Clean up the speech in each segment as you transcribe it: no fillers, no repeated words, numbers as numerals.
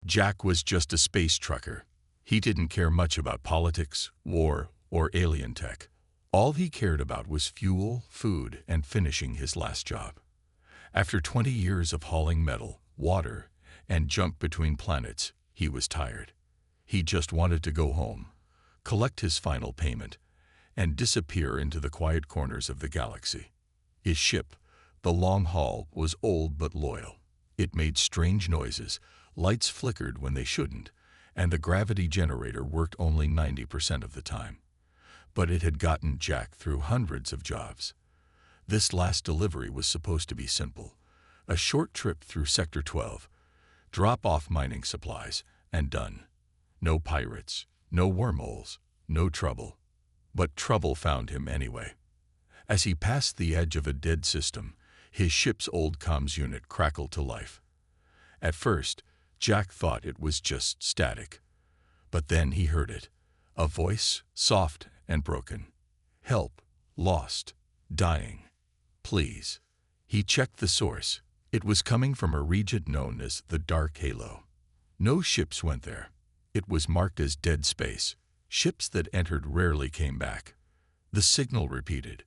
Jack was just a space trucker. He didn't care much about politics, war, or alien tech. All he cared about was fuel, food, and finishing his last job. After 20 years of hauling metal, water, and junk between planets, he was tired. He just wanted to go home, collect his final payment, and disappear into the quiet corners of the galaxy. His ship, the Long Haul, was old but loyal. It made strange noises, lights flickered when they shouldn't, and the gravity generator worked only 90% of the time. But it had gotten Jack through hundreds of jobs. This last delivery was supposed to be simple. A short trip through Sector 12, drop off mining supplies, and done. No pirates, no wormholes, no trouble. But trouble found him anyway. As he passed the edge of a dead system, his ship's old comms unit crackled to life. At first, Jack thought it was just static. But then he heard it. A voice, soft and broken. Help, lost, dying. Please. He checked the source. It was coming from a region known as the Dark Halo. No ships went there. It was marked as dead space. Ships that entered rarely came back. The signal repeated.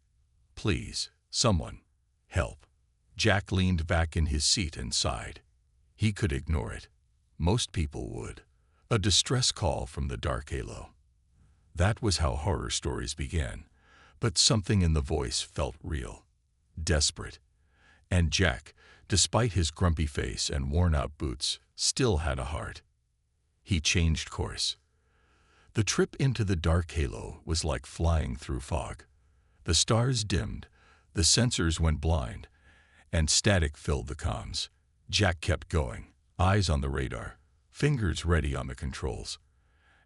Please, someone, help. Jack leaned back in his seat and sighed. He could ignore it. Most people would. A distress call from the Dark Halo. That was how horror stories began. But something in the voice felt real, desperate. And Jack, despite his grumpy face and worn-out boots, still had a heart. He changed course. The trip into the Dark Halo was like flying through fog. The stars dimmed, the sensors went blind, and static filled the comms. Jack kept going, eyes on the radar, fingers ready on the controls.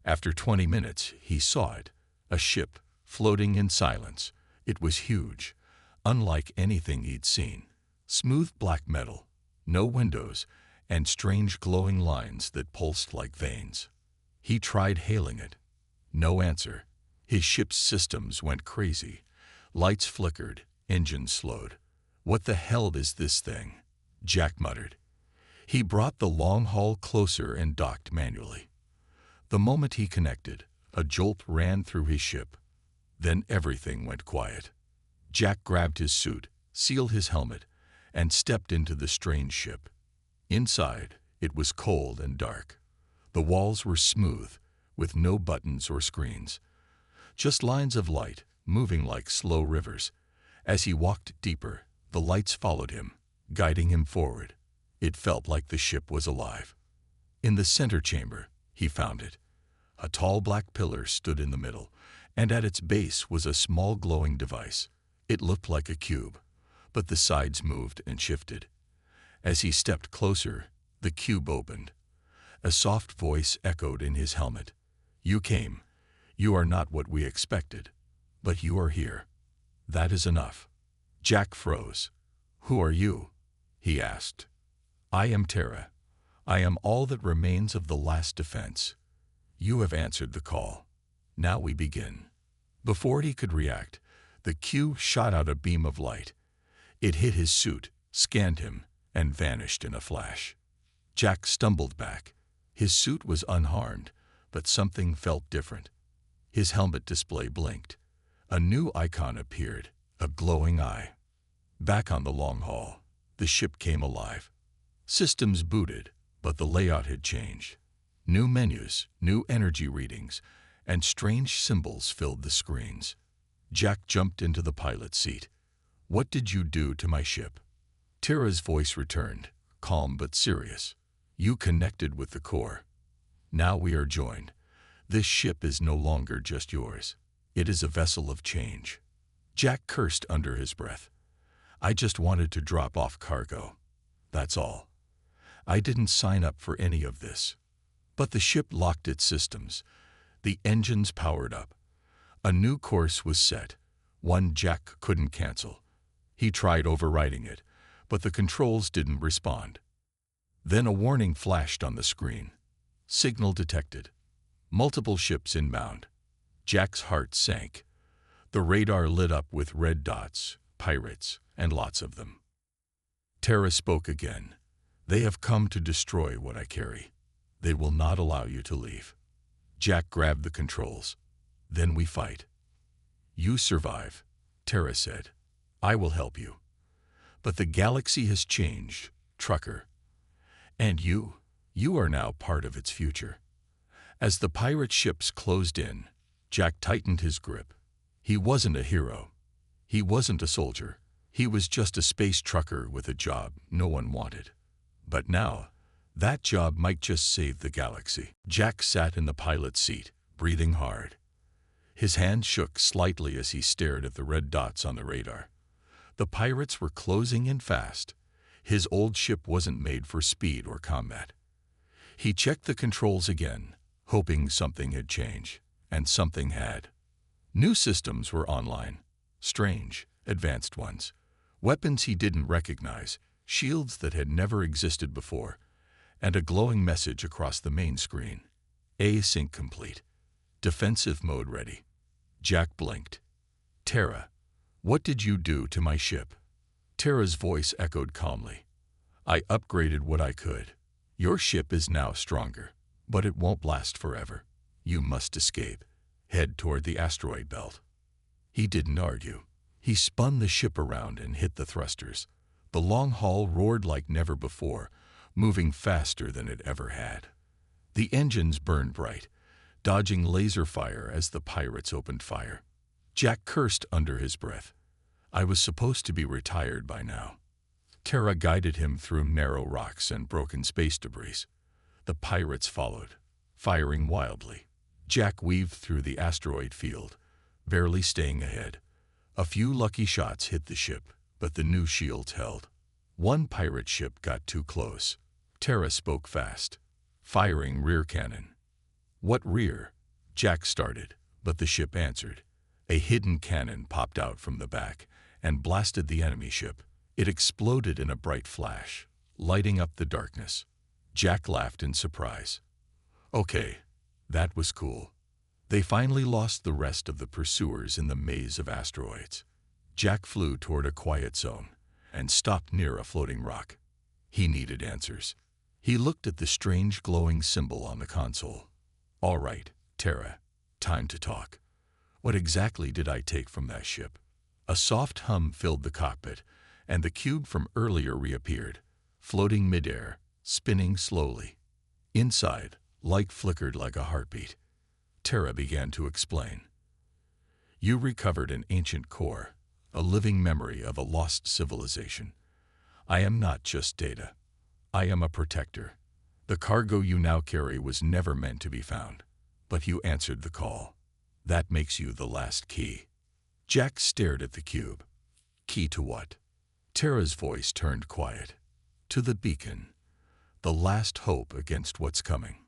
After 20 minutes, he saw it, a ship, floating in silence. It was huge, unlike anything he'd seen. Smooth black metal, no windows, and strange glowing lines that pulsed like veins. He tried hailing it. No answer. His ship's systems went crazy. Lights flickered, engines slowed. What the hell is this thing? Jack muttered. He brought the Long Haul closer and docked manually. The moment he connected, a jolt ran through his ship. Then everything went quiet. Jack grabbed his suit, sealed his helmet, and stepped into the strange ship. Inside, it was cold and dark. The walls were smooth, with no buttons or screens. Just lines of light, moving like slow rivers. As he walked deeper, the lights followed him, guiding him forward. It felt like the ship was alive. In the center chamber, he found it. A tall black pillar stood in the middle, and at its base was a small glowing device. It looked like a cube, but the sides moved and shifted. As he stepped closer, the cube opened. A soft voice echoed in his helmet. You came. You are not what we expected, but you are here. That is enough. Jack froze. Who are you? He asked. I am Terra. I am all that remains of the last defense. You have answered the call. Now we begin. Before he could react, the cube shot out a beam of light. It hit his suit, scanned him, and vanished in a flash. Jack stumbled back. His suit was unharmed, but something felt different. His helmet display blinked. A new icon appeared, a glowing eye. Back on the Long Haul, the ship came alive. Systems booted, but the layout had changed. New menus, new energy readings, and strange symbols filled the screens. Jack jumped into the pilot's seat. What did you do to my ship? Terra's voice returned, calm but serious. You connected with the core. Now we are joined. This ship is no longer just yours. It is a vessel of change. Jack cursed under his breath. I just wanted to drop off cargo. That's all. I didn't sign up for any of this. But the ship locked its systems. The engines powered up. A new course was set, one Jack couldn't cancel. He tried overriding it, but the controls didn't respond. Then a warning flashed on the screen. Signal detected. Multiple ships inbound. Jack's heart sank. The radar lit up with red dots, pirates, and lots of them. Terra spoke again. They have come to destroy what I carry. They will not allow you to leave. Jack grabbed the controls. Then we fight. You survive, Tara said. I will help you. But the galaxy has changed, Trucker. And you are now part of its future. As the pirate ships closed in, Jack tightened his grip. He wasn't a hero. He wasn't a soldier. He was just a space trucker with a job no one wanted. But now, that job might just save the galaxy. Jack sat in the pilot's seat, breathing hard. His hand shook slightly as he stared at the red dots on the radar. The pirates were closing in fast. His old ship wasn't made for speed or combat. He checked the controls again, hoping something had changed, and something had. New systems were online. Strange, advanced ones. Weapons he didn't recognize, shields that had never existed before, and a glowing message across the main screen. Async complete. Defensive mode ready. Jack blinked. Tara, what did you do to my ship? Tara's voice echoed calmly. I upgraded what I could. Your ship is now stronger, but it won't last forever. You must escape. Head toward the asteroid belt. He didn't argue. He spun the ship around and hit the thrusters. The long haul roared like never before, moving faster than it ever had. The engines burned bright, dodging laser fire as the pirates opened fire. Jack cursed under his breath. I was supposed to be retired by now. Tara guided him through narrow rocks and broken space debris. The pirates followed, firing wildly. Jack weaved through the asteroid field, barely staying ahead. A few lucky shots hit the ship, but the new shields held. One pirate ship got too close. Tara spoke fast, firing rear cannon. What rear? Jack started, but the ship answered. A hidden cannon popped out from the back and blasted the enemy ship. It exploded in a bright flash, lighting up the darkness. Jack laughed in surprise. Okay, that was cool. They finally lost the rest of the pursuers in the maze of asteroids. Jack flew toward a quiet zone and stopped near a floating rock. He needed answers. He looked at the strange glowing symbol on the console. All right, Tara, time to talk. What exactly did I take from that ship? A soft hum filled the cockpit, and the cube from earlier reappeared, floating midair, spinning slowly. Inside, light flickered like a heartbeat. Tara began to explain. You recovered an ancient core, a living memory of a lost civilization. I am not just data. I am a protector. The cargo you now carry was never meant to be found, but you answered the call. That makes you the last key. Jack stared at the cube. Key to what? Tara's voice turned quiet. To the beacon. The last hope against what's coming.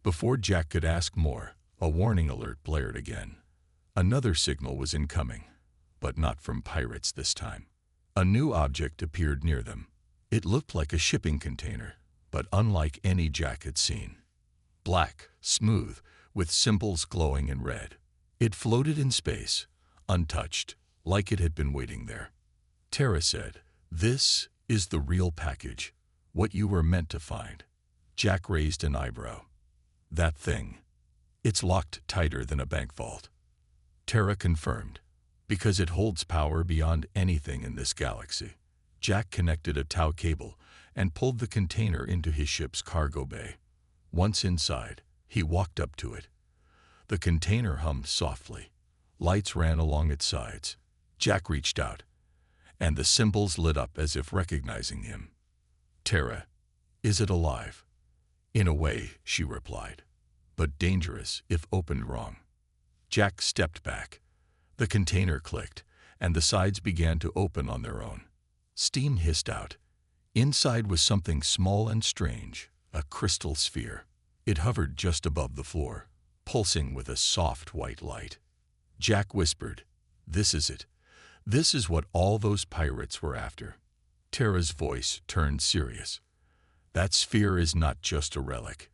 Before Jack could ask more, a warning alert blared again. Another signal was incoming, but not from pirates this time. A new object appeared near them. It looked like a shipping container, but unlike any Jack had seen. Black, smooth, with symbols glowing in red. It floated in space, untouched, like it had been waiting there. Tara said, "This is the real package, what you were meant to find." Jack raised an eyebrow. That thing. It's locked tighter than a bank vault. Tara confirmed, because it holds power beyond anything in this galaxy. Jack connected a tow cable and pulled the container into his ship's cargo bay. Once inside, he walked up to it. The container hummed softly. Lights ran along its sides. Jack reached out, and the symbols lit up as if recognizing him. Tara, is it alive? In a way, she replied, but dangerous if opened wrong. Jack stepped back. The container clicked, and the sides began to open on their own. Steam hissed out. Inside was something small and strange, a crystal sphere. It hovered just above the floor, pulsing with a soft white light. Jack whispered, "This is it. This is what all those pirates were after." Tara's voice turned serious. That sphere is not just a relic.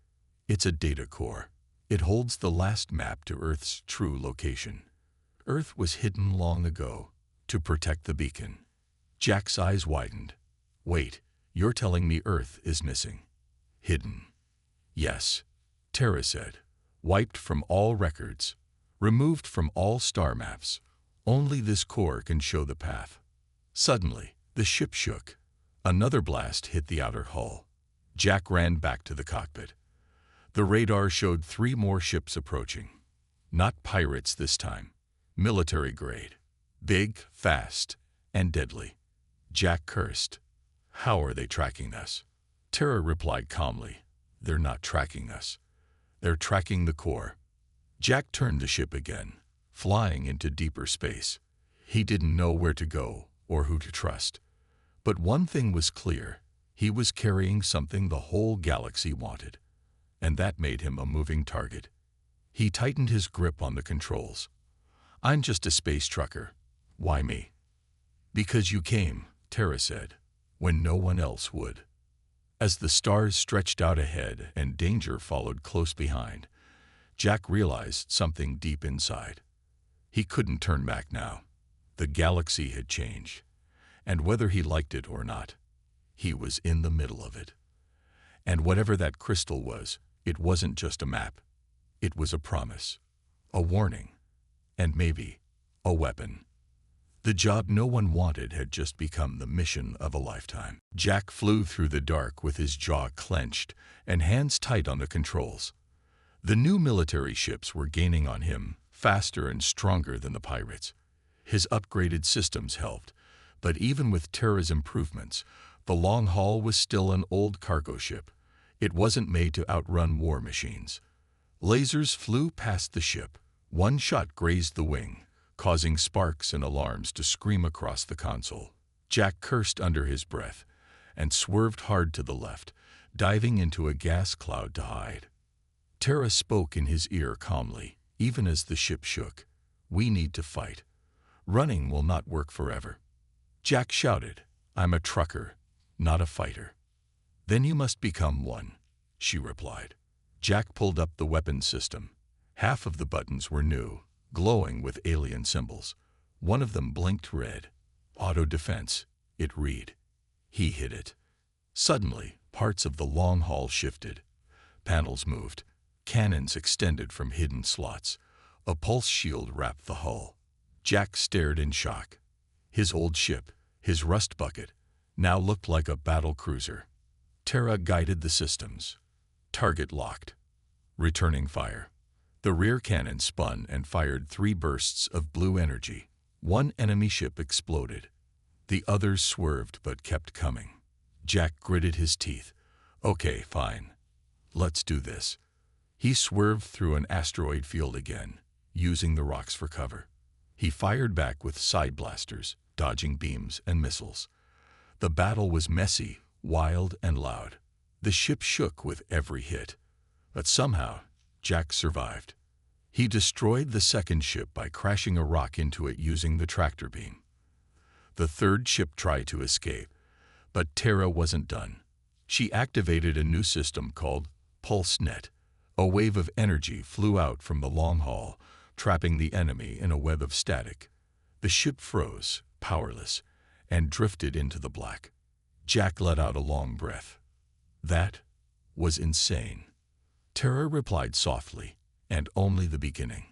It's a data core. It holds the last map to Earth's true location. Earth was hidden long ago to protect the beacon. Jack's eyes widened. Wait, you're telling me Earth is missing? Hidden? Yes, Terra said. Wiped from all records. Removed from all star maps. Only this core can show the path. Suddenly, the ship shook. Another blast hit the outer hull. Jack ran back to the cockpit. The radar showed 3 more ships approaching. Not pirates this time. Military grade. Big, fast, and deadly. Jack cursed. How are they tracking us? Terra replied calmly. They're not tracking us. They're tracking the core. Jack turned the ship again, flying into deeper space. He didn't know where to go or who to trust. But one thing was clear. He was carrying something the whole galaxy wanted. And that made him a moving target. He tightened his grip on the controls. I'm just a space trucker. Why me? Because you came, Terra said, when no one else would. As the stars stretched out ahead and danger followed close behind, Jack realized something deep inside. He couldn't turn back now. The galaxy had changed, and whether he liked it or not, he was in the middle of it. And whatever that crystal was, it wasn't just a map. It was a promise, a warning, and maybe a weapon. The job no one wanted had just become the mission of a lifetime. Jack flew through the dark with his jaw clenched and hands tight on the controls. The new military ships were gaining on him, faster and stronger than the pirates. His upgraded systems helped, but even with Terra's improvements, the long haul was still an old cargo ship. It wasn't made to outrun war machines. Lasers flew past the ship. One shot grazed the wing, causing sparks and alarms to scream across the console. Jack cursed under his breath and swerved hard to the left, diving into a gas cloud to hide. Terra spoke in his ear calmly, even as the ship shook. We need to fight. Running will not work forever. Jack shouted, I'm a trucker, not a fighter. Then you must become one, she replied. Jack pulled up the weapon system. Half of the buttons were new, glowing with alien symbols. One of them blinked red. Auto defense, it read. He hit it. Suddenly, parts of the long haul shifted. Panels moved. Cannons extended from hidden slots. A pulse shield wrapped the hull. Jack stared in shock. His old ship, his rust bucket, now looked like a battle cruiser. Terra guided the systems. Target locked. Returning fire. The rear cannon spun and fired 3 bursts of blue energy. One enemy ship exploded. The others swerved but kept coming. Jack gritted his teeth. Okay, fine. Let's do this. He swerved through an asteroid field again, using the rocks for cover. He fired back with side blasters, dodging beams and missiles. The battle was messy, wild, and loud. The ship shook with every hit. But somehow, Jack survived. He destroyed the second ship by crashing a rock into it using the tractor beam. The third ship tried to escape, but Terra wasn't done. She activated a new system called PulseNet. A wave of energy flew out from the long haul, trapping the enemy in a web of static. The ship froze, powerless, and drifted into the black. Jack let out a long breath. That was insane. Terra replied softly, and only the beginning.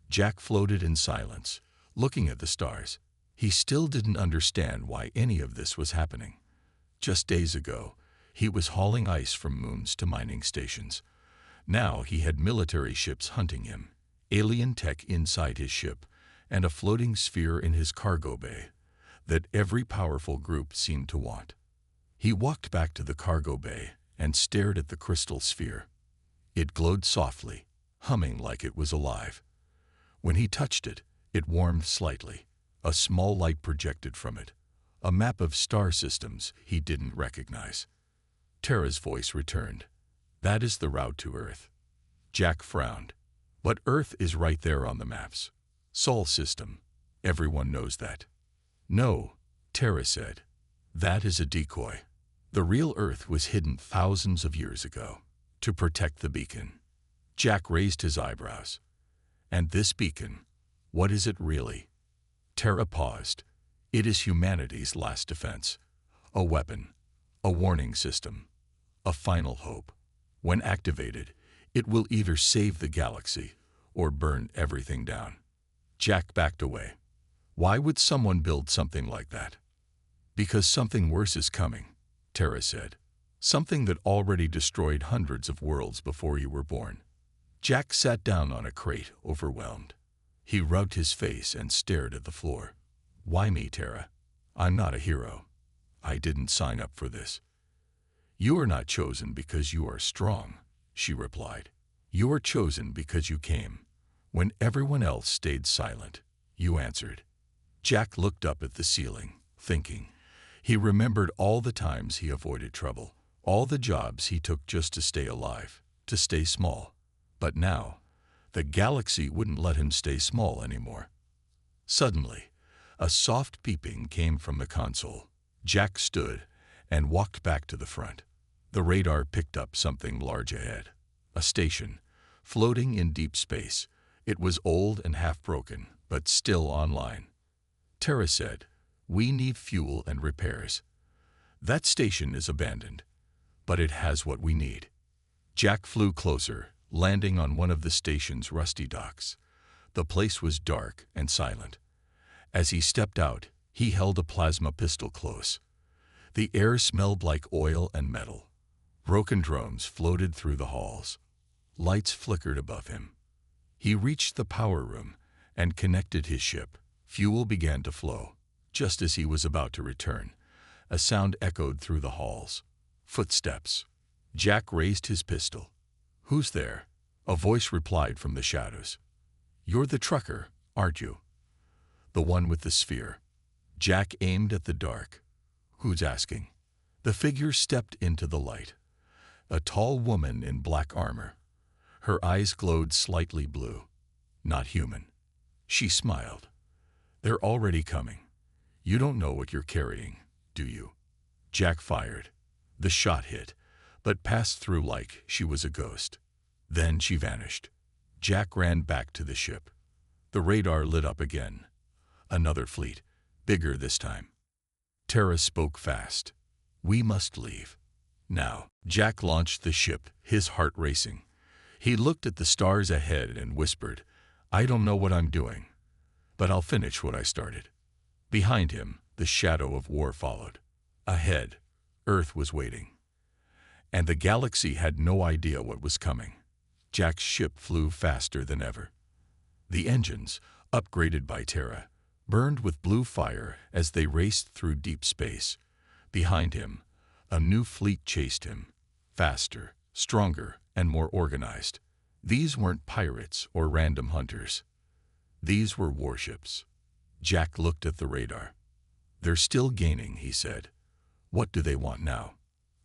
Jack floated in silence, looking at the stars. He still didn't understand why any of this was happening. Just days ago, he was hauling ice from moons to mining stations. Now he had military ships hunting him, alien tech inside his ship, and a floating sphere in his cargo bay that every powerful group seemed to want. He walked back to the cargo bay and stared at the crystal sphere. It glowed softly, humming like it was alive. When he touched it, it warmed slightly. A small light projected from it, a map of star systems he didn't recognize. Terra's voice returned. That is the route to Earth. Jack frowned. But Earth is right there on the maps. Sol system. Everyone knows that. No, Terra said. That is a decoy. The real Earth was hidden thousands of years ago to protect the beacon. Jack raised his eyebrows. And this beacon, what is it really? Terra paused. It is humanity's last defense. A weapon. A warning system. A final hope. When activated, it will either save the galaxy or burn everything down. Jack backed away. Why would someone build something like that? Because something worse is coming, Tara said. Something that already destroyed hundreds of worlds before you were born. Jack sat down on a crate, overwhelmed. He rubbed his face and stared at the floor. Why me, Tara? I'm not a hero. I didn't sign up for this. You are not chosen because you are strong, she replied. You are chosen because you came. When everyone else stayed silent, you answered. Jack looked up at the ceiling, thinking. He remembered all the times he avoided trouble, all the jobs he took just to stay alive, to stay small. But now, the galaxy wouldn't let him stay small anymore. Suddenly, a soft beeping came from the console. Jack stood and walked back to the front. The radar picked up something large ahead. A station, floating in deep space. It was old and half-broken, but still online. Tara said, "We need fuel and repairs. That station is abandoned, but it has what we need." Jack flew closer, landing on one of the station's rusty docks. The place was dark and silent. As he stepped out, he held a plasma pistol close. The air smelled like oil and metal. Broken drones floated through the halls. Lights flickered above him. He reached the power room and connected his ship. Fuel began to flow. Just as he was about to return, a sound echoed through the halls. Footsteps. Jack raised his pistol. "Who's there?" A voice replied from the shadows. "You're the trucker, aren't you? The one with the sphere." Jack aimed at the dark. "Who's asking?" The figure stepped into the light. A tall woman in black armor. Her eyes glowed slightly blue. Not human. She smiled. "They're already coming. You don't know what you're carrying, do you?" Jack fired. The shot hit, but passed through like she was a ghost. Then she vanished. Jack ran back to the ship. The radar lit up again. Another fleet, bigger this time. Tara spoke fast. "We must leave. Now." Jack launched the ship, his heart racing. He looked at the stars ahead and whispered, "I don't know what I'm doing, but I'll finish what I started." Behind him, the shadow of war followed. Ahead, Earth was waiting. And the galaxy had no idea what was coming. Jack's ship flew faster than ever. The engines, upgraded by Tara, burned with blue fire as they raced through deep space. Behind him, a new fleet chased him, faster, stronger, and more organized. These weren't pirates or random hunters. These were warships. Jack looked at the radar. "They're still gaining," he said. "What do they want now?"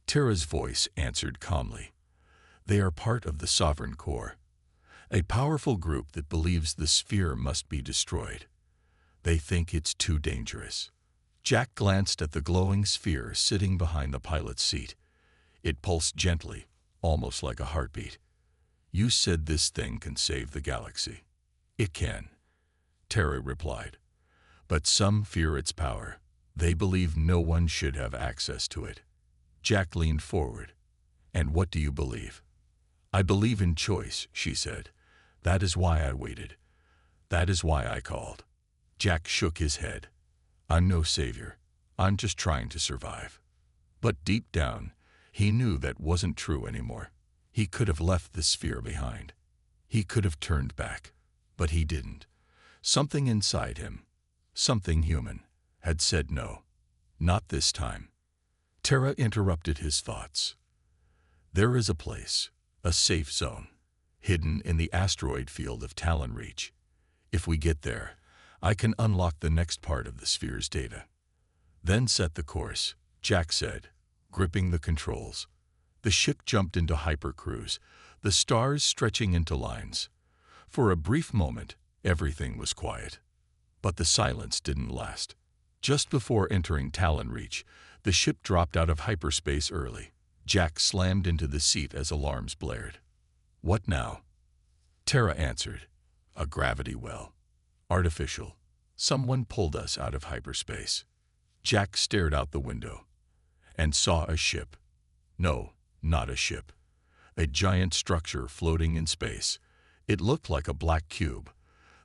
Tara's voice answered calmly. "They are part of the Sovereign Core, a powerful group that believes the sphere must be destroyed. They think it's too dangerous." Jack glanced at the glowing sphere sitting behind the pilot's seat. It pulsed gently, almost like a heartbeat. "You said this thing can save the galaxy." "It can," Tara replied. "But some fear its power. They believe no one should have access to it." Jack leaned forward. "And what do you believe?" "I believe in choice," she said. "That is why I waited. That is why I called." Jack shook his head. "I'm no savior. I'm just trying to survive." But deep down, he knew that wasn't true anymore. He could have left the sphere behind. He could have turned back. But he didn't. Something inside him, something human, had said no. Not this time. Tara interrupted his thoughts. "There is a place, a safe zone, hidden in the asteroid field of Talon Reach. If we get there, I can unlock the next part of the sphere's data. Then set the course," Jack said, gripping the controls. The ship jumped into hypercruise, the stars stretching into lines. For a brief moment, everything was quiet. But the silence didn't last. Just before entering Talon Reach, the ship dropped out of hyperspace early. Jack slammed into the seat as alarms blared. "What now?" Tara answered. "A gravity well. Artificial. Someone pulled us out of hyperspace." Jack stared out the window and saw a ship. No, not a ship. a giant structure floating in space. It looked like a black cube,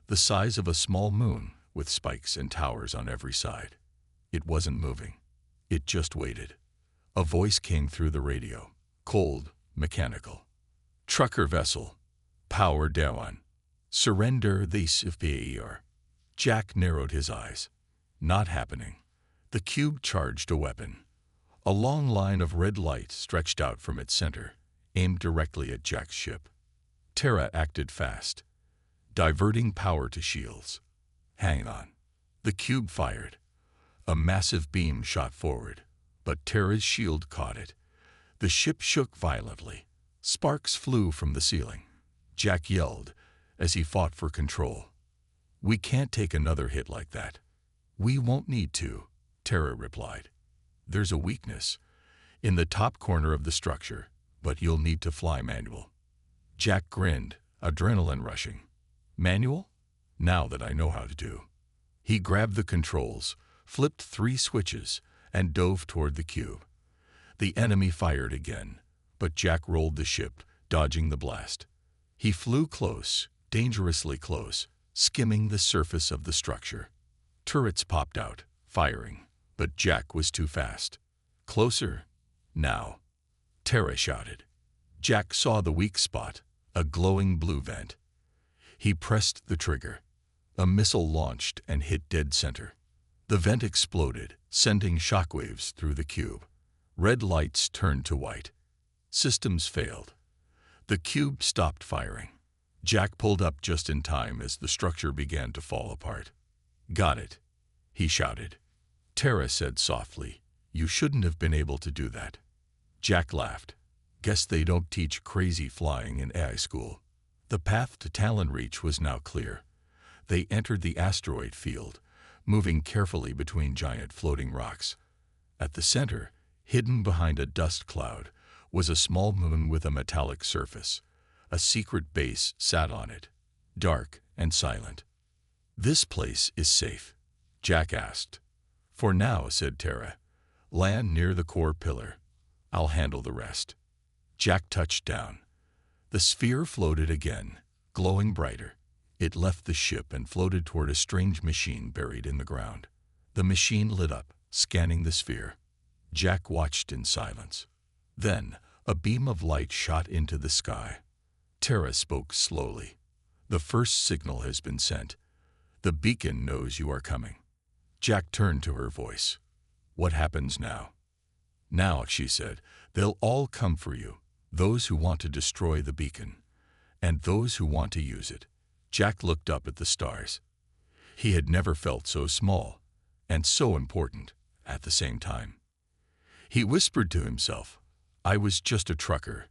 the size of a small moon, with spikes and towers on every side. It wasn't moving. It just waited. A voice came through the radio, cold, mechanical. "Trucker vessel. Power down. Surrender the HFY." Jack narrowed his eyes. Not happening. The cube charged a weapon. A long line of red light stretched out from its center, aimed directly at Jack's ship. Terra acted fast, diverting power to shields. "Hang on." The cube fired. A massive beam shot forward, but Terra's shield caught it. The ship shook violently. Sparks flew from the ceiling. Jack yelled as he fought for control. "We can't take another hit like that." "We won't need to," Terra replied. "There's a weakness in the top corner of the structure, but you'll need to fly manual." Jack grinned, adrenaline rushing. "Manual? Now that I know how to do." He grabbed the controls, flipped 3 switches, and dove toward the cube. The enemy fired again, but Jack rolled the ship, dodging the blast. He flew close, dangerously close, skimming the surface of the structure. Turrets popped out, firing, but Jack was too fast. "Closer, now," Terra shouted. Jack saw the weak spot, a glowing blue vent. He pressed the trigger. A missile launched and hit dead center. The vent exploded, sending shockwaves through the cube. Red lights turned to white. Systems failed. The cube stopped firing. Jack pulled up just in time as the structure began to fall apart. "Got it," he shouted. Terra said softly, "You shouldn't have been able to do that." Jack laughed. "Guess they don't teach crazy flying in AI school." The path to Talon Reach was now clear. They entered the asteroid field, moving carefully between giant floating rocks. At the center, hidden behind a dust cloud, was a small moon with a metallic surface. A secret base sat on it, dark and silent. "This place is safe?" Jack asked. "For now," said Terra. "Land near the core pillar. I'll handle the rest." Jack touched down. The sphere floated again, glowing brighter. It left the ship and floated toward a strange machine buried in the ground. The machine lit up, scanning the sphere. Jack watched in silence. Then, a beam of light shot into the sky. Terra spoke slowly. "The first signal has been sent. The beacon knows you are coming." Jack turned to her voice. "What happens now?" "Now," she said, "they'll all come for you. Those who want to destroy the beacon, and those who want to use it." Jack looked up at the stars. He had never felt so small and so important at the same time. He whispered to himself, "I was just a trucker."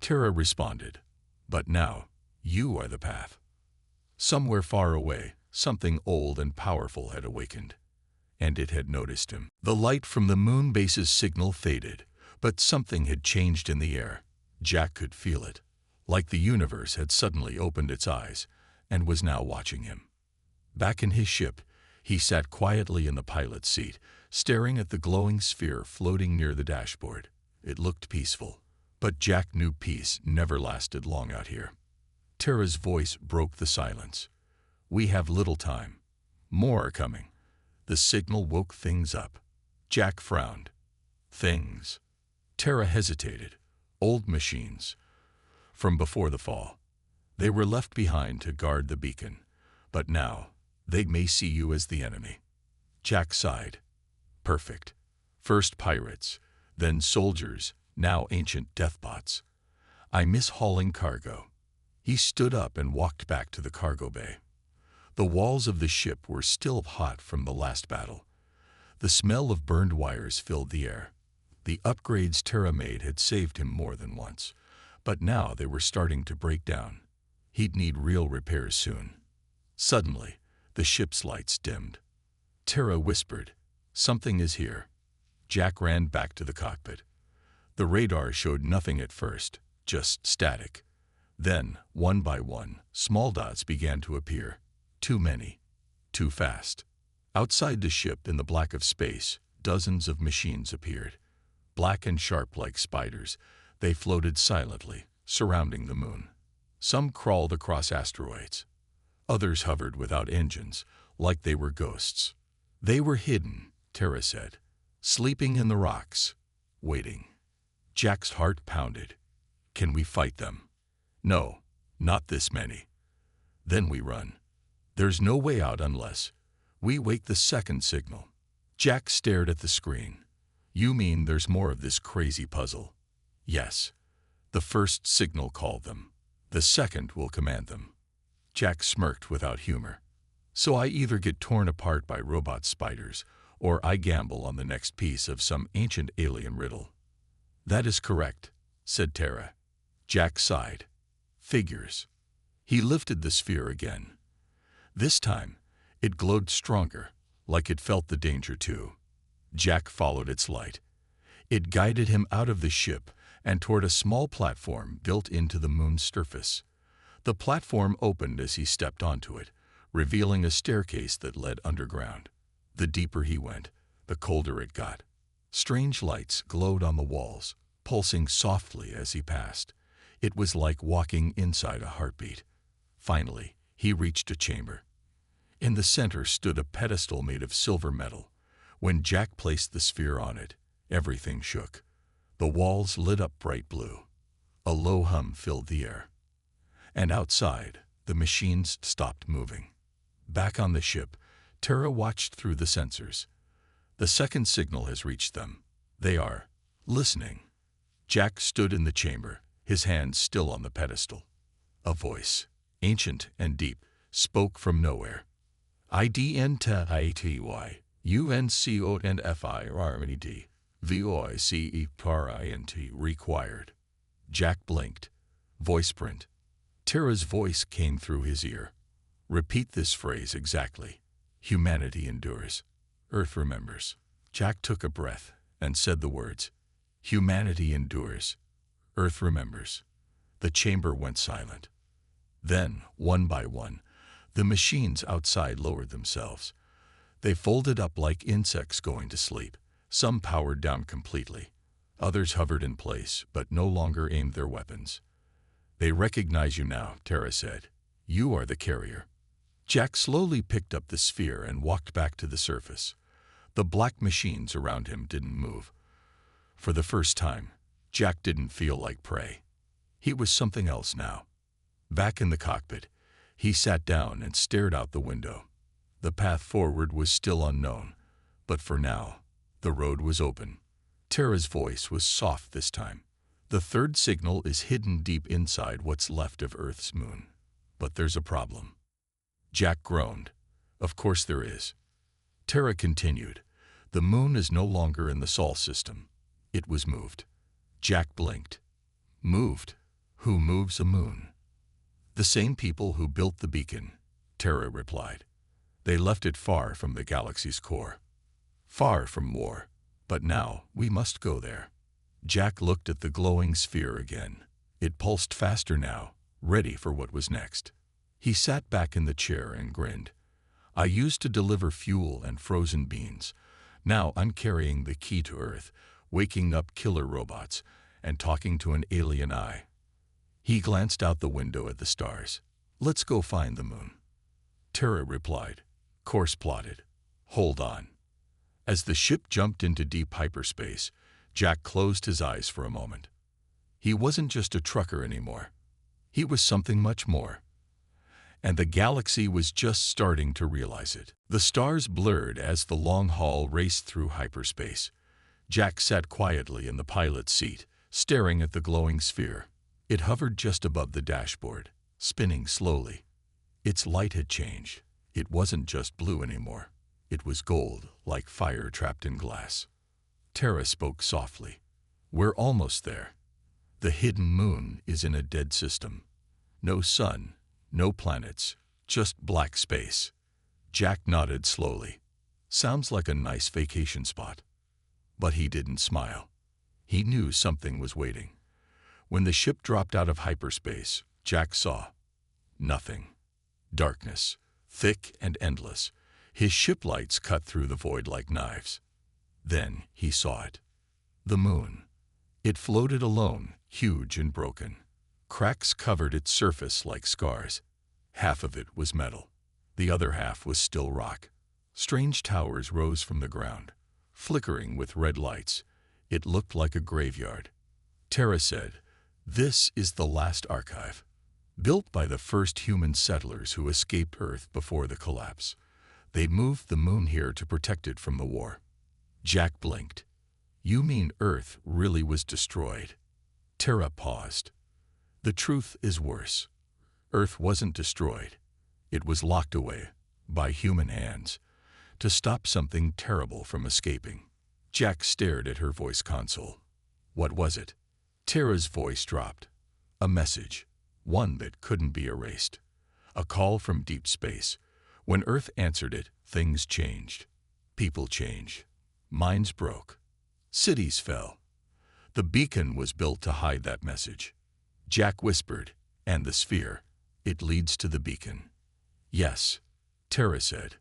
Terra responded, "But now, you are the path." Somewhere far away, something old and powerful had awakened, and it had noticed him. The light from the moon base's signal faded, but something had changed in the air. Jack could feel it, like the universe had suddenly opened its eyes and was now watching him. Back in his ship, he sat quietly in the pilot's seat, staring at the glowing sphere floating near the dashboard. It looked peaceful, but Jack knew peace never lasted long out here. Terra's voice broke the silence. "We have little time. More are coming." The signal woke things up. Jack frowned. "Things?" Terra hesitated. "Old machines. From before the fall. They were left behind to guard the beacon, but now they may see you as the enemy." Jack sighed. "Perfect. First pirates, then soldiers, now ancient deathbots. I miss hauling cargo." He stood up and walked back to the cargo bay. The walls of the ship were still hot from the last battle. The smell of burned wires filled the air. The upgrades Terra made had saved him more than once, but now they were starting to break down. He'd need real repairs soon. Suddenly, the ship's lights dimmed. Terra whispered, "Something is here." Jack ran back to the cockpit. The radar showed nothing at first, just static. Then, one by one, small dots began to appear. Too many. Too fast. Outside the ship, in the black of space, dozens of machines appeared. Black and sharp like spiders, They floated silently, surrounding the moon. Some crawled across asteroids. Others hovered without engines, like they were ghosts. They were hidden, Tara said, sleeping in the rocks, waiting. Jack's heart pounded. Can we fight them? No, not this many. Then we run. There's no way out unless we wake the second signal. Jack stared at the screen. You mean there's more of this crazy puzzle? Yes. The first signal called them. The second will command them. Jack smirked without humor. So I either get torn apart by robot spiders, or I gamble on the next piece of some ancient alien riddle. That is correct, said Tara. Jack sighed. Figures. He lifted the sphere again. This time, it glowed stronger, like it felt the danger too. Jack followed its light. It guided him out of the ship and toward a small platform built into the moon's surface. The platform opened as he stepped onto it, revealing a staircase that led underground. The deeper he went, the colder it got. Strange lights glowed on the walls, pulsing softly as he passed. It was like walking inside a heartbeat. Finally, he reached a chamber. In the center stood a pedestal made of silver metal. When Jack placed the sphere on it, everything shook. The walls lit up bright blue. A low hum filled the air. And outside, the machines stopped moving. Back on the ship, Tara watched through the sensors. The second signal has reached them. They are listening. Jack stood in the chamber, his hands still on the pedestal. A voice, ancient and deep, spoke from nowhere. IDNTHY, UNCONFIRMED, VOICE required. Jack blinked. Voice print. Tara's voice came through his ear. Repeat this phrase exactly. Humanity endures. Earth remembers. Jack took a breath and said the words. Humanity endures. Earth remembers. The chamber went silent. Then, one by one, the machines outside lowered themselves. They folded up like insects going to sleep. Some powered down completely. Others hovered in place, but no longer aimed their weapons. They recognize you now, Tara said. You are the carrier. Jack slowly picked up the sphere and walked back to the surface. The black machines around him didn't move. For the first time, Jack didn't feel like prey. He was something else now. Back in the cockpit, he sat down and stared out the window. The path forward was still unknown, but for now, the road was open. Tara's voice was soft this time. The third signal is hidden deep inside what's left of Earth's moon. But there's a problem. Jack groaned. Of course there is. Tara continued. The moon is no longer in the Sol system. It was moved. Jack blinked. Moved? Who moves a moon? The same people who built the beacon, Tara replied. They left it far from the galaxy's core. Far from war. But now we must go there. Jack looked at the glowing sphere again. It pulsed faster now, ready for what was next. He sat back in the chair and grinned. I used to deliver fuel and frozen beans. Now I'm carrying the key to Earth, waking up killer robots, and talking to an alien eye. He glanced out the window at the stars. Let's go find the moon. Tara replied. Course plotted. Hold on. As the ship jumped into deep hyperspace, Jack closed his eyes for a moment. He wasn't just a trucker anymore. He was something much more. And the galaxy was just starting to realize it. The stars blurred as the long haul raced through hyperspace. Jack sat quietly in the pilot's seat, staring at the glowing sphere. It hovered just above the dashboard, spinning slowly. Its light had changed. It wasn't just blue anymore. It was gold, like fire trapped in glass. Tara spoke softly. We're almost there. The hidden moon is in a dead system. No sun, no planets, just black space. Jack nodded slowly. Sounds like a nice vacation spot. But he didn't smile. He knew something was waiting. When the ship dropped out of hyperspace, Jack saw nothing. Darkness, thick and endless. His ship lights cut through the void like knives. Then he saw it. The moon. It floated alone, huge and broken. Cracks covered its surface like scars. Half of it was metal. The other half was still rock. Strange towers rose from the ground, flickering with red lights. It looked like a graveyard. Tara said, "This is the last archive, built by the first human settlers who escaped Earth before the collapse. They moved the moon here to protect it from the war." Jack blinked. "You mean Earth really was destroyed?" Tara paused. "The truth is worse. Earth wasn't destroyed. It was locked away, by human hands, to stop something terrible from escaping." Jack stared at her voice console. "What was it?" Tara's voice dropped. "A message, one that couldn't be erased. A call from deep space. When Earth answered it, things changed. People changed. Minds broke. Cities fell. The beacon was built to hide that message." Jack whispered, "And the sphere, it leads to the beacon." "Yes," Tara said.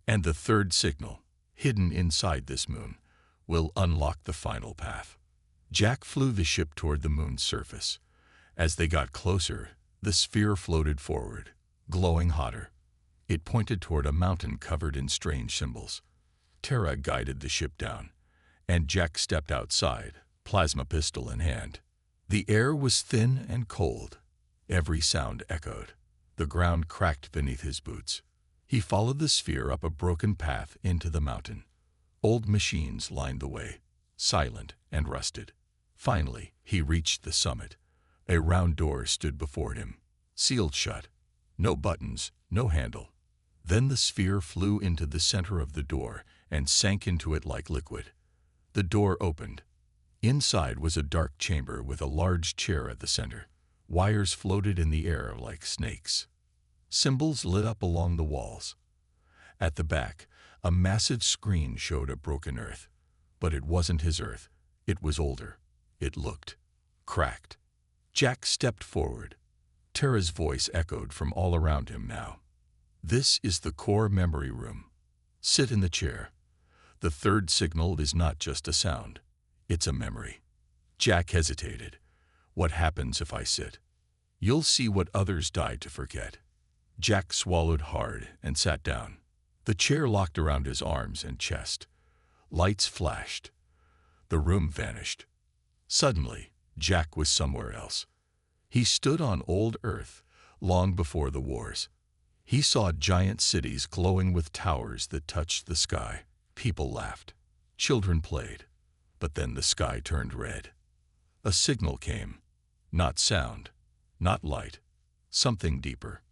"And the third signal, hidden inside this moon, will unlock the final path." Jack flew the ship toward the moon's surface. As they got closer, the sphere floated forward, glowing hotter. It pointed toward a mountain covered in strange symbols. Tara guided the ship down, and Jack stepped outside, plasma pistol in hand. The air was thin and cold. Every sound echoed. The ground cracked beneath his boots. He followed the sphere up a broken path into the mountain. Old machines lined the way, silent and rusted. Finally, he reached the summit. A round door stood before him, sealed shut. No buttons, no handle. Then the sphere flew into the center of the door and sank into it like liquid. The door opened. Inside was a dark chamber with a large chair at the center. Wires floated in the air like snakes. Symbols lit up along the walls. At the back, a massive screen showed a broken Earth. But it wasn't his Earth. It was older. It looked cracked. Jack stepped forward. Tara's voice echoed from all around him now. "This is the core memory room. Sit in the chair. The third signal is not just a sound. It's a memory." Jack hesitated. "What happens if I sit?" "You'll see what others died to forget." Jack swallowed hard and sat down. The chair locked around his arms and chest. Lights flashed. The room vanished. Suddenly, Jack was somewhere else. He stood on old Earth, long before the wars. He saw giant cities glowing with towers that touched the sky. People laughed. Children played. But then the sky turned red. A signal came. Not sound, not light, something deeper.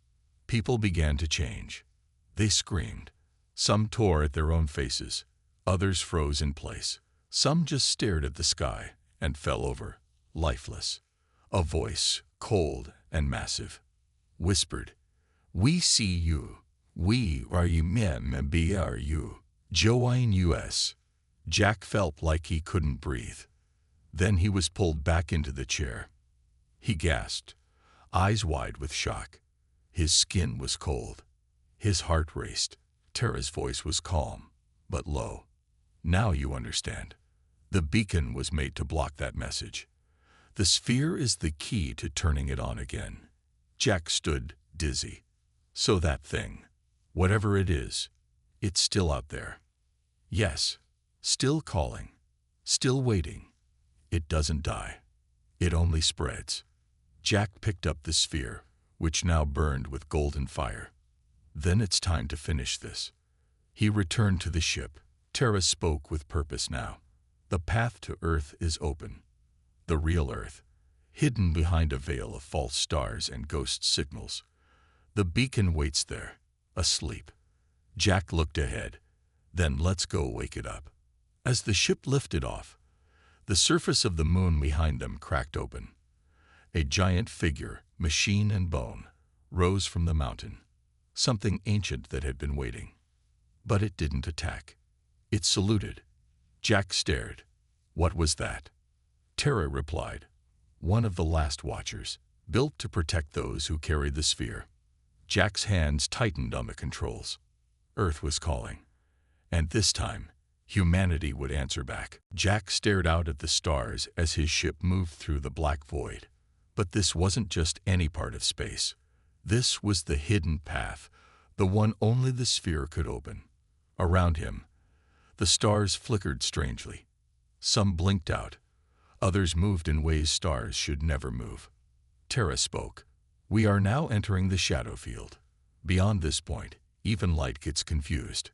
People began to change. They screamed. Some tore at their own faces. Others froze in place. Some just stared at the sky and fell over, lifeless. A voice, cold and massive, whispered, "We see you. We are you men be are you. Join us." Jack felt like he couldn't breathe. Then he was pulled back into the chair. He gasped, eyes wide with shock. His skin was cold. His heart raced. Tara's voice was calm, but low. "Now you understand. The beacon was made to block that message. The sphere is the key to turning it on again." Jack stood, dizzy. "So that thing, whatever it is, it's still out there." "Yes, still calling, still waiting. It doesn't die. It only spreads." Jack picked up the sphere, which now burned with golden fire. "Then it's time to finish this." He returned to the ship. Tara spoke with purpose now. "The path to Earth is open. The real Earth, hidden behind a veil of false stars and ghost signals. The beacon waits there, asleep." Jack looked ahead. "Then let's go wake it up." As the ship lifted off, the surface of the moon behind them cracked open. A giant figure, machine and bone, rose from the mountain, something ancient that had been waiting. But it didn't attack. It saluted. Jack stared. "What was that?" Tara replied, "One of the last Watchers, built to protect those who carried the sphere." Jack's hands tightened on the controls. Earth was calling. And this time, Humanity would answer back. Jack stared out at the stars as his ship moved through the black void. But this wasn't just any part of space. This was the hidden path, the one only the sphere could open. Around him, the stars flickered strangely. Some blinked out. Others moved in ways stars should never move. Terra spoke. "We are now entering the shadow field. Beyond this point, even light gets confused."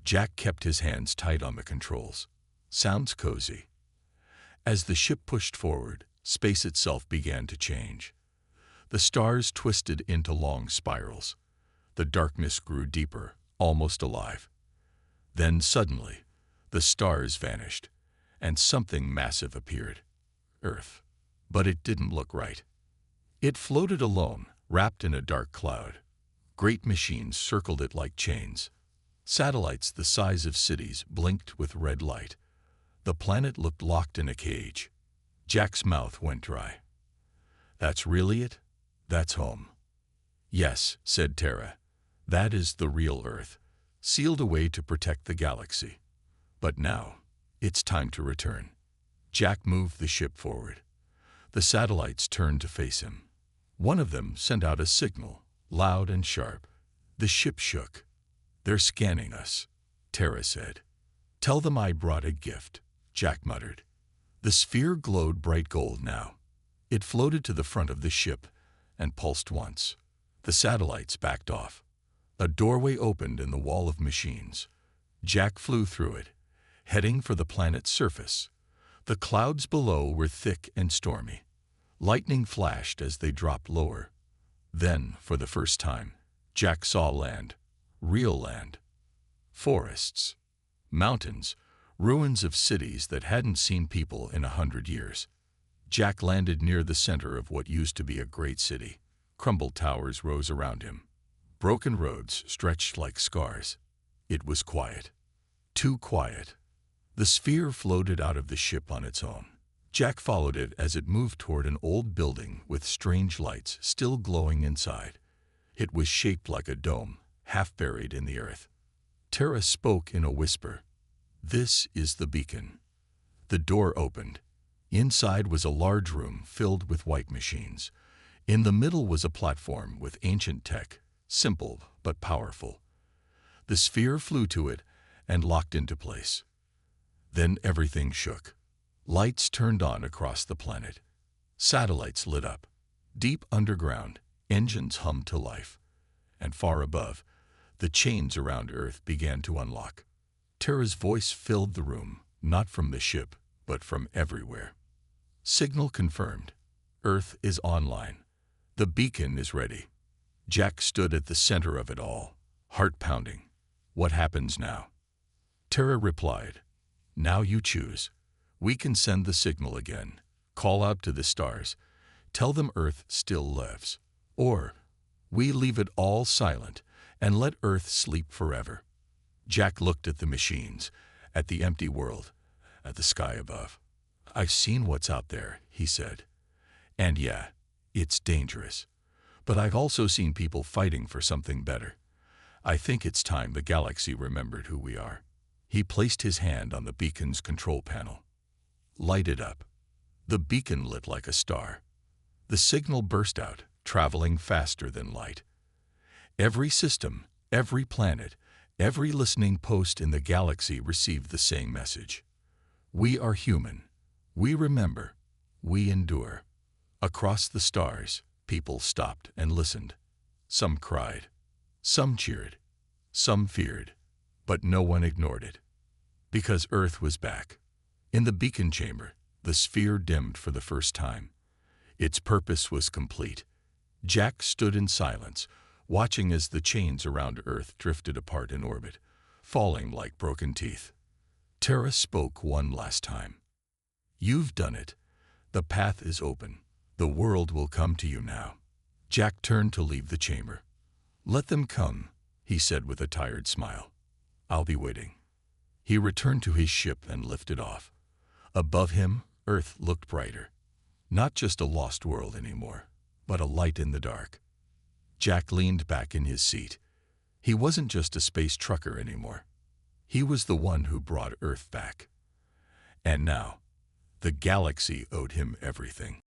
Jack kept his hands tight on the controls. "Sounds cozy." As the ship pushed forward, space itself began to change. The stars twisted into long spirals. The darkness grew deeper, almost alive. Then suddenly, the stars vanished, and something massive appeared. Earth. But it didn't look right. It floated alone, wrapped in a dark cloud. Great machines circled it like chains. Satellites the size of cities blinked with red light. The planet looked locked in a cage. Jack's mouth went dry. "That's really it? That's home." "Yes," said Terra. "That is the real Earth, sealed away to protect the galaxy. But now, it's time to return." Jack moved the ship forward. The satellites turned to face him. One of them sent out a signal, loud and sharp. The ship shook. "They're scanning us," Terra said. "Tell them I brought a gift," Jack muttered. The sphere glowed bright gold now. It floated to the front of the ship and pulsed once. The satellites backed off. A doorway opened in the wall of machines. Jack flew through it, heading for the planet's surface. The clouds below were thick and stormy. Lightning flashed as they dropped lower. Then, for the first time, Jack saw land. Real land. Forests. Mountains. Ruins of cities that hadn't seen people in 100 years. Jack landed near the center of what used to be a great city. Crumbled towers rose around him. Broken roads stretched like scars. It was quiet. Too quiet. The sphere floated out of the ship on its own. Jack followed it as it moved toward an old building with strange lights still glowing inside. It was shaped like a dome, half buried in the earth. Terra spoke in a whisper. "This is the beacon." The door opened. Inside was a large room filled with white machines. In the middle was a platform with ancient tech, simple but powerful. The sphere flew to it and locked into place. Then everything shook. Lights turned on across the planet. Satellites lit up. Deep underground, engines hummed to life. And far above, the chains around Earth began to unlock. Terra's voice filled the room, not from the ship, but from everywhere. "Signal confirmed. Earth is online. The beacon is ready." Jack stood at the center of it all, heart pounding. "What happens now?" Terra replied, "Now you choose. We can send the signal again, call out to the stars, tell them Earth still lives. Or we leave it all silent and let Earth sleep forever." Jack looked at the machines, at the empty world, at the sky above. "I've seen what's out there," he said. "And yeah, it's dangerous. But I've also seen people fighting for something better. I think it's time the galaxy remembered who we are." He placed his hand on the beacon's control panel. "Light it up." The beacon lit like a star. The signal burst out, traveling faster than light. Every system, every planet, every listening post in the galaxy received the same message. "We are human. We remember. We endure." Across the stars, people stopped and listened. Some cried. Some cheered. Some feared. But no one ignored it. Because Earth was back. In the beacon chamber, the sphere dimmed for the first time. Its purpose was complete. Jack stood in silence, watching as the chains around Earth drifted apart in orbit, falling like broken teeth. Terra spoke one last time. "You've done it. The path is open. The world will come to you now." Jack turned to leave the chamber. "Let them come," he said with a tired smile. "I'll be waiting." He returned to his ship and lifted off. Above him, Earth looked brighter. Not just a lost world anymore, but a light in the dark. Jack leaned back in his seat. He wasn't just a space trucker anymore. He was the one who brought Earth back. And now, the galaxy owed him everything.